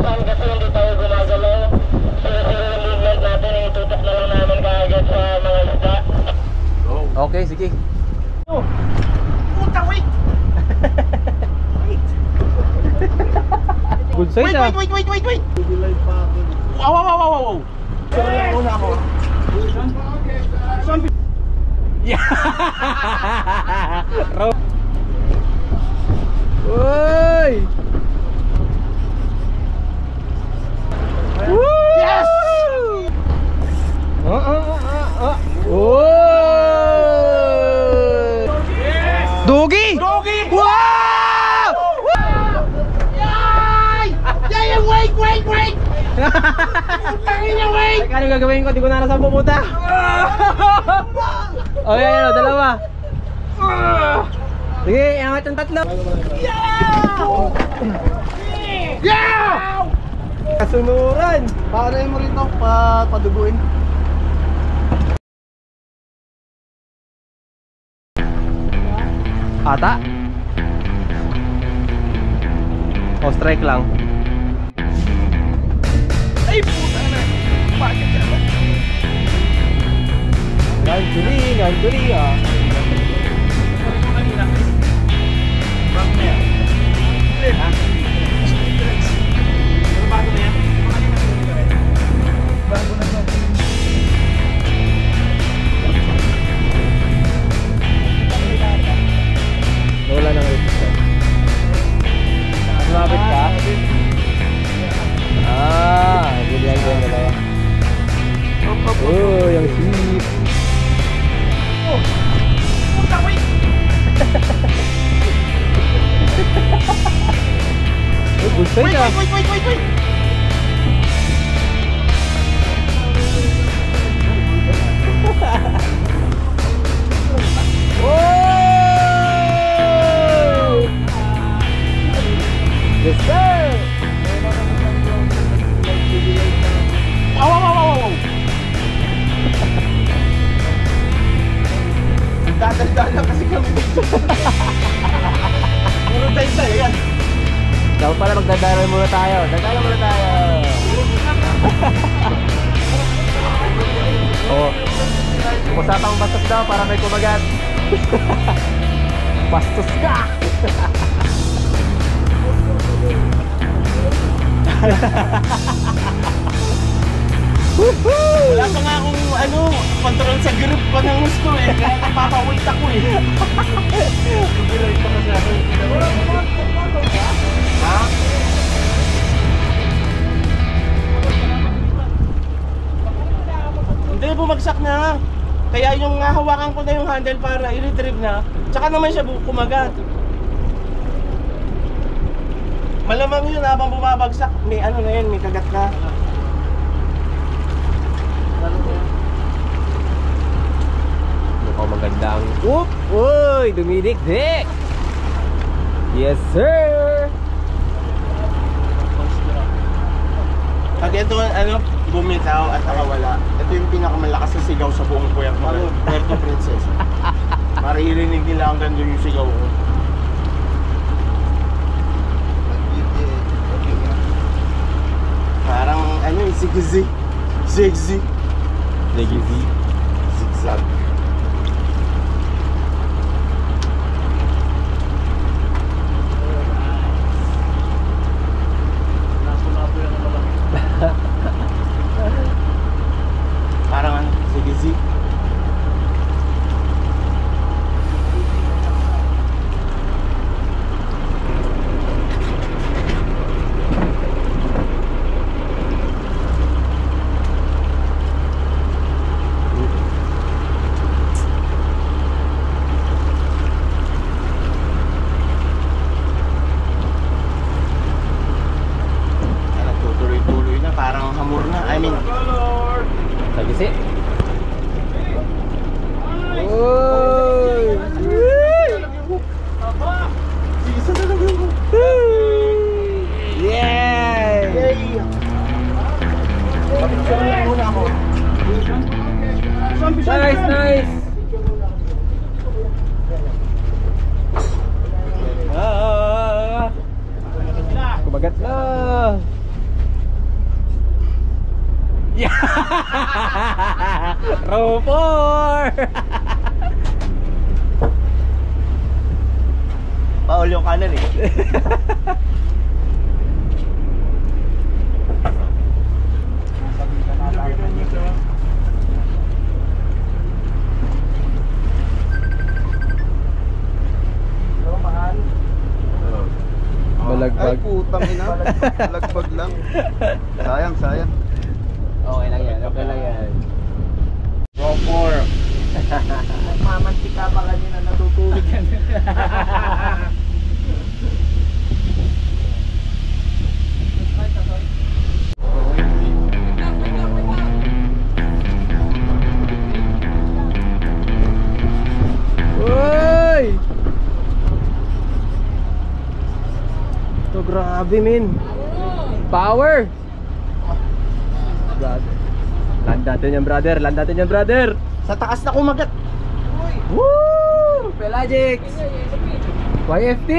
saan kasi hindi tayo gumagalaw. Zero yung movement natin, itutok na lang namin kaagad sa mga isda. Okay, sige. Puta, wait! Good size ah. Wait! Wow! Una ako. Uy! Yes! Dogi! Dogi! Wow! Yay! Yay! Wait! Tangin niya, wait! Ay, ano gagawin ko? Di ko na saan pupunta. Oh, yan, dalawa. Sige, angat ang tatlo. Yeah! Kasunuran. Paray mo rin ito, paduguin. Ata? O, strike lang. Ay, puta na! Bakit ka naman? Gantuli ah. Bago na to. Wala nang resistance. Lumapit ka? Bigyan ko yung dalawa. Oh, yung sweet. Oh! Puta, wait! Oh, good size ah. Wait! Oh! Yes sir! Wow! Dadal-dala kasi kami dito. Puro tayo yan. Dapat pala magdadalan muna tayo. Dadalan muna tayo. Oh. Usapang bastos daw para may kumagat. Bastos ka! Wala pa nga akong control sa grip pa ng gusto eh. Kaya napapawait ako eh. Ha? Hindi, bumagsak na. Kaya yung hawakan ko na yung handle para i-retrieve na. Tsaka naman siya kumagat. Malamang yun habang bumabagsak, may ano na yun, may kagat na. Mukhang magandang whoop! Uy! Dumidik-dik! Yes sir! Pag ito bumitaw at nakawala, ito yung pinakamalakas na sigaw sa buong Puerto Princesa. Maririnig nila hanggang doon yung sigaw ko. Parang zigzag. Zigzag. Parang zigzag. Tuloy-tuloy na, parang hamur na. I mean, Sagisi. Uy! Sige, saan talaga yun? Yeah! Yay! Papicture na muna ako. Nice! Kumagat na! Yeah! Row 4! Paul yung kanan eh. Ay, Balagpag. putang ina. Lagbag lang. Sayang, sayang. Okay lang yan, okay lang yan. Row 4. Nagmamantika pa kanina, natutulog yan. Uy! Ito grabe min. Power! Brother. Land natin yan brother, land natin yan brother. Sa taas na kumagat. Woo! Pelagic! YFT!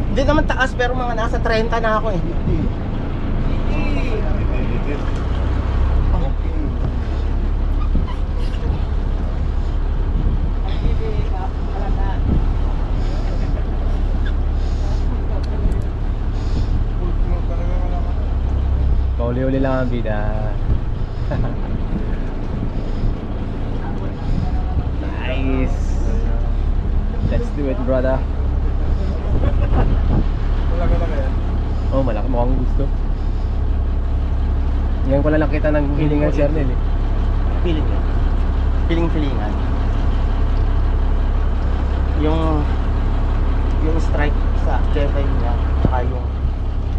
Hindi naman taas pero mga nasa 30 na ako eh. Pauli-uli lang ang bida. Nice. Let's do it, brother. Oh, malaki mukhang gusto. Ngayon ko lang nakita ng hilingan si Arnel eh. Piling yan. Piling-pilingan. Yung strike sa Jedi niya, saka yung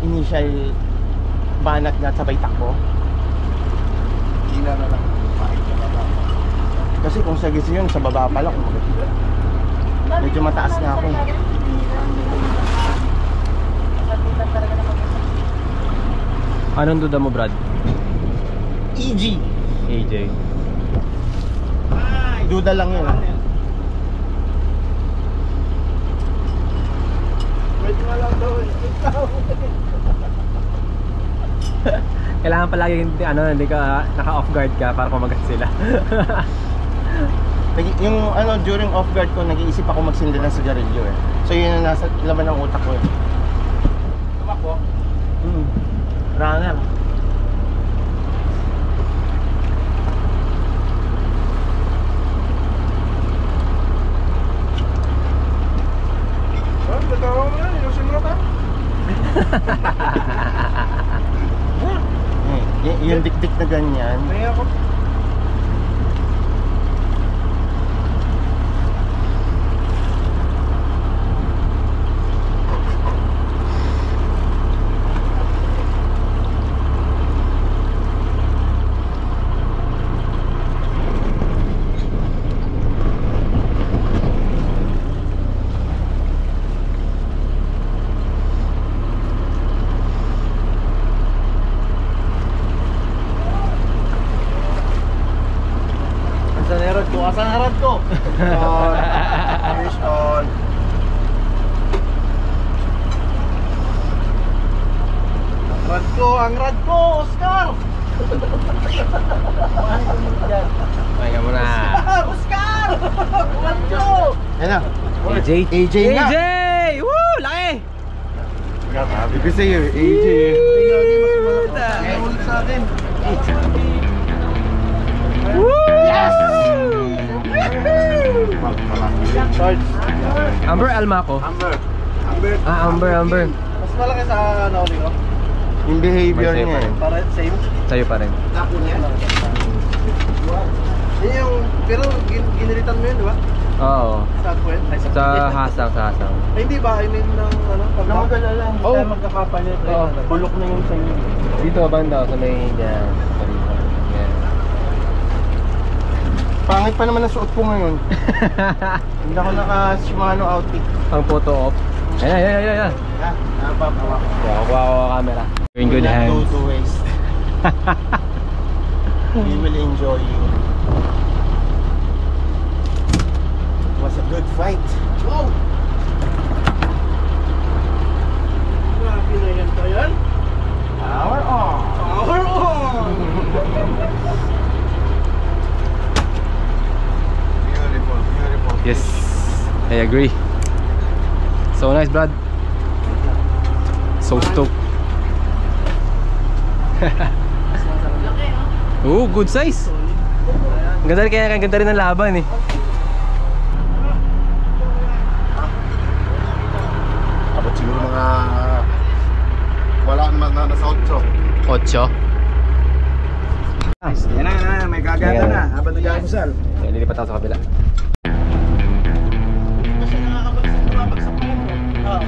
initial banat niya sabay takbo. Hila na lang. Kasi kung sa gisi yun, sa baba pa lang kumagat. Medyo mataas na ako eh. Anong duda mo, Brad? EG. AJ. Duda lang yun. Medyo nga lang daw eh. Kailangan palagi hindi ka naka-off guard ka para kumagat sila. Yung during off guard ko, nag-iisip ako magsinda ng sigarilyo eh. So yun ang nasa laman ng utak ko eh. Tumakbo. Runner. Oh, natawa mo na. Inusin mo na ta. Yung dik-dik na ganyan. May ako. Asan harap ko? On. Finish on. Ang rad ko, Oscar! Ay ka muna. Oscar! Rad ko! Yan na. AJ? AJ na. AJ! Woo! Laki! Sabi ko sa'yo, AJ. Ulit sa akin. Yes! Charge. Amber Almaco. Amber. Amber. Mas malaki sa nauli ko. Yung behavior May niya safe eh. Para same. Sa'yo pa rin. Tapo niya. Yun yung, pero ginilitan mo yun, di ba? Oo. Sa puwet? Ay, Sa hasang. Ay, hindi ba? I mean, ng ano? Huwag na mag-alala, hindi Oh. tayo magkakapalit. Oo. Bulok na yung sa'yo. Dito banda sa may dyan. Yan. Pangit pa naman ang suot ko ngayon. Hindi ako naka-Shimano outfit. Ang photo op. Ayan. Napapawak. Wow, camera. You're in good Not hands. go to waste. We will enjoy you. It was a good fight. Wow! Grabe na yan ba yan? Power on! Power on! I agree. So nice, Brad. So stoked. Oh, good size. Ang ganda, kaya ang ganda rin ng laban eh. Abot siguro mga... Wala naman na nasa 8. 8. Yan na, may gagata na habang nag-aamusal. Yan, lilipat ako sa kabila. Kasi nakakabagsak pa yun. Oo.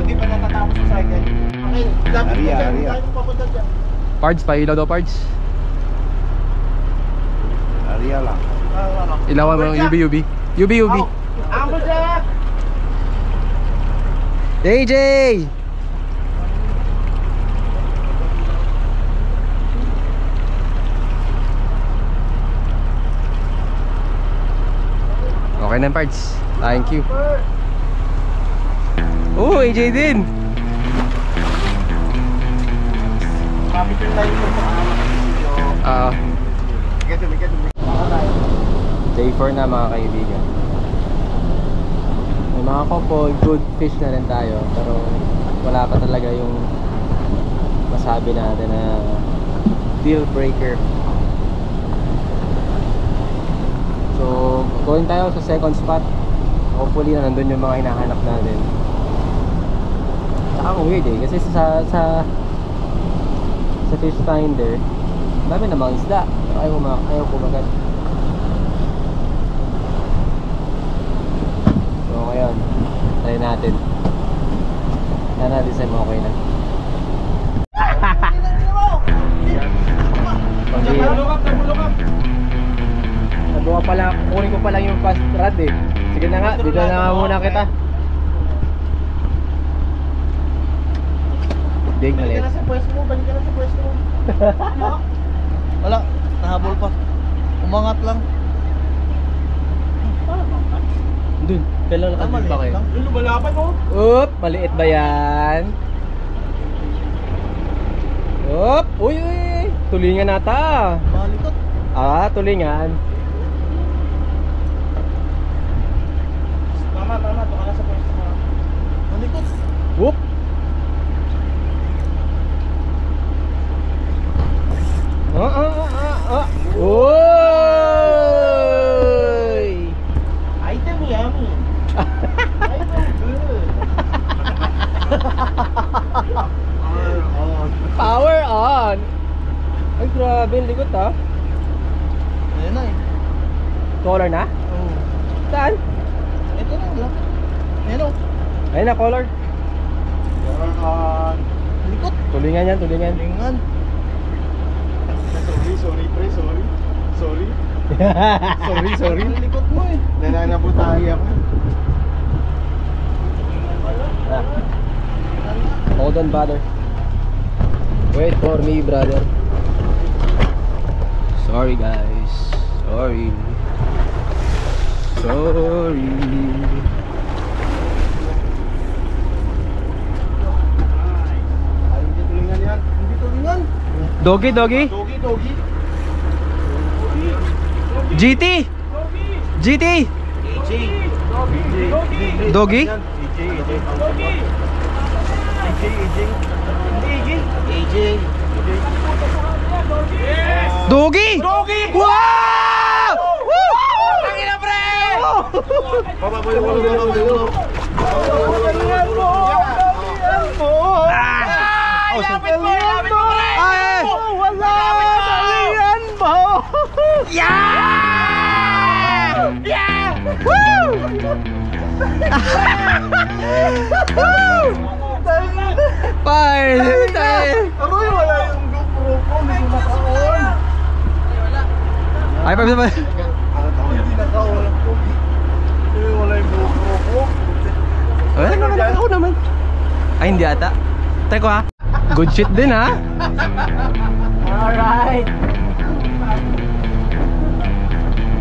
Hindi pa natatapos sa cycle. Okay, dapat mo dyan. Dahil mo papunta dyan. Pards, pailaw daw Pards. Area lang. Ilawan mo yung UB. Amber Jack! JJ! Okay na Pards. Thank you. Oh, AJ din. Kapit yung tayo mo sa J4 na mga kaibigan. May mga couple, good fish na rin tayo. Pero wala pa talaga yung masabi natin na deal breaker. So, going tayo sa second spot. Hopefully na nandun yung mga hinahanap natin. Saka weird eh, kasi sa fish finder, dami namang isda. Pero ayaw kumagat. So, ngayon, try natin. Try natin sa okay na. Nabuka pala, kunin ko pala yung fast rod eh. Sige na nga, dito na nga muna kita. Big Balik maliit. ka na sa pwesto mo, Wala, nahabol pa. Umangat lang. Dun, kailan nakadun pa kayo? Yung lumalapan mo. Oop, maliit ba yan? Oop, uy, tulingan nata. Malikot. Tulingan. Mama, doon ka na sa pwesto mo. Malikot. Whoop. Oy! Item yummy. Item good. Power on! Ay, grabe, ang likot ha. Ayan na eh. Color na? Oh. Saan? Ito na lang. Ayan o. Ayun na, color. Malikot. Tulingan yan, tulingan. Lingan. Sorry, pre, sorry. Sorry. sorry. Malikot mo eh. Nananabutahi ako. Hold on, brother. Wait for me, brother. Sorry, guys. Sorry. Ay, hindi tulingan yan. Hindi tulingan. Doggy. Doggy. GT! Doggy? Doggy! Wow! Woo! Tangina, pre! Lapit mo, pre! Wala! Talian mo! Yeah! Woo! Fine! Aroy, wala yung GoPro ko. Hindi naka-on. Ay, pa. Hindi naka-on. Wala yung GoPro ko. Wala naman, ako naman. Ay, hindi ata. Try ko ha. Good shit din ha. Alright.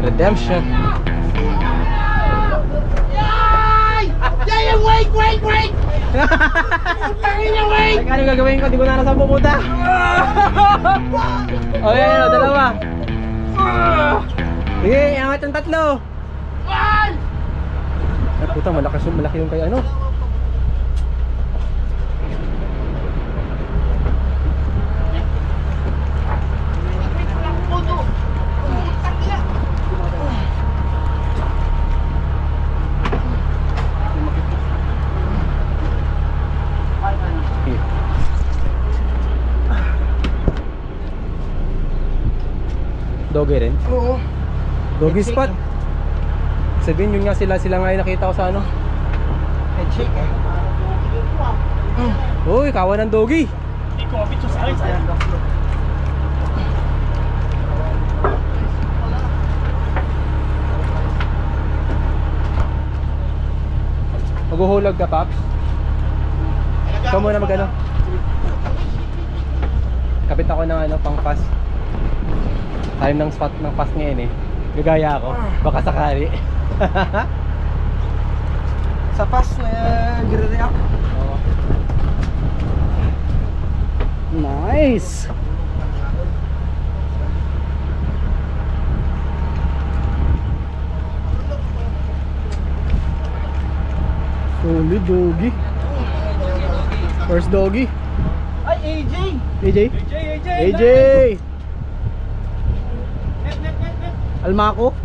Redemption. Wait! Ay, ano gagawin ko? Di ko na nasa pupunta. Okay, dalawa. Sige, angat ang tatlo. Puta, malaki yung kay ano. Doggy rin? Oo. Doggy spot. Sabihin yun nga sila nga yung nakita ko sa ano. Headshake eh. Uy, kawan ng doggy. Hindi ko mapit sa akin. Maghuhulog ka, Paps? Ikaw muna mag-ano. Kapit ako ng ano, pang pass. Time ng spot ng pass ngayon eh. Gagaya ako. Baka sakali. Sa pass na gre-react. Oo. Nice! Solid doggy. First doggy. Ay, AJ! AJ? AJ! Almaco?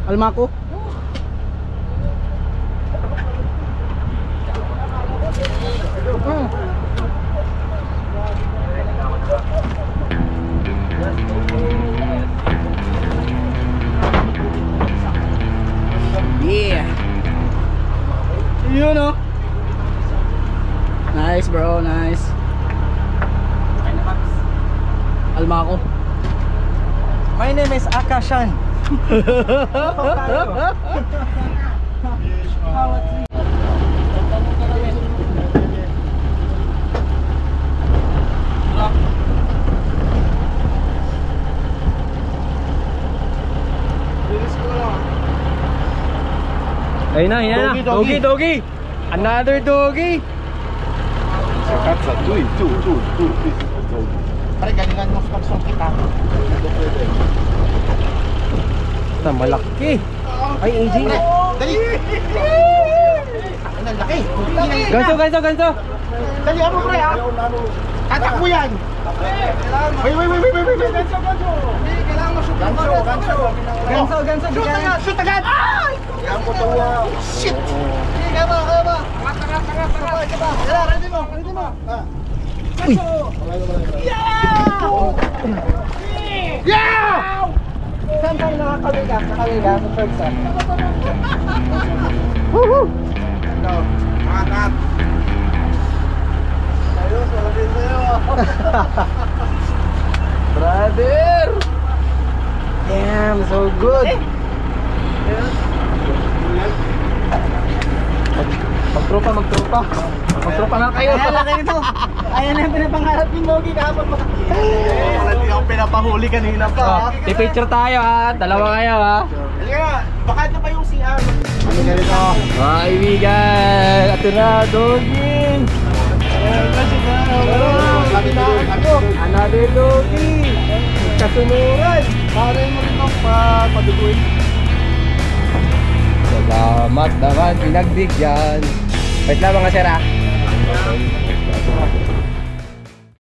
Almaco? Yeah! Yun oh! Nice bro, nice. Almaco. My name is Akashan. Ayun na, ayun na. Doggy, Doggy. Another doggy. Pare, galingan mo sa pagsong kita. Ito, malaki. Ay, AJ na. Dali! Ang laki! Ganso. Dali ako, pre, ha? Tatakbo yan! Wait! Ganso! Shoot agad! Shit! Kaya ba? Ready mo! Uy! Yeah! Saan tayo nakakaliga? Nakaliga sa first set. Woohoo! Ito, makat. Ayos, malapit sa'yo. Brother! Damn, so good. Magtropa. Magtropa nga kayo. Ayan lang ito. Ayan na yung pinapangarap yung Logi kahapon pa. Hindi ako pinapahuli kanina pa. Pipicture tayo ha. Dalawa kayo ha. Halika, baka ito pa yung CR. Halika rito. Mga kaibigan, ito na, doggy. Another doggy. Kasunuran. Pare mo rin ako paduguin. Salamat naman, pinagbigyan. Wait lang mga sir ha.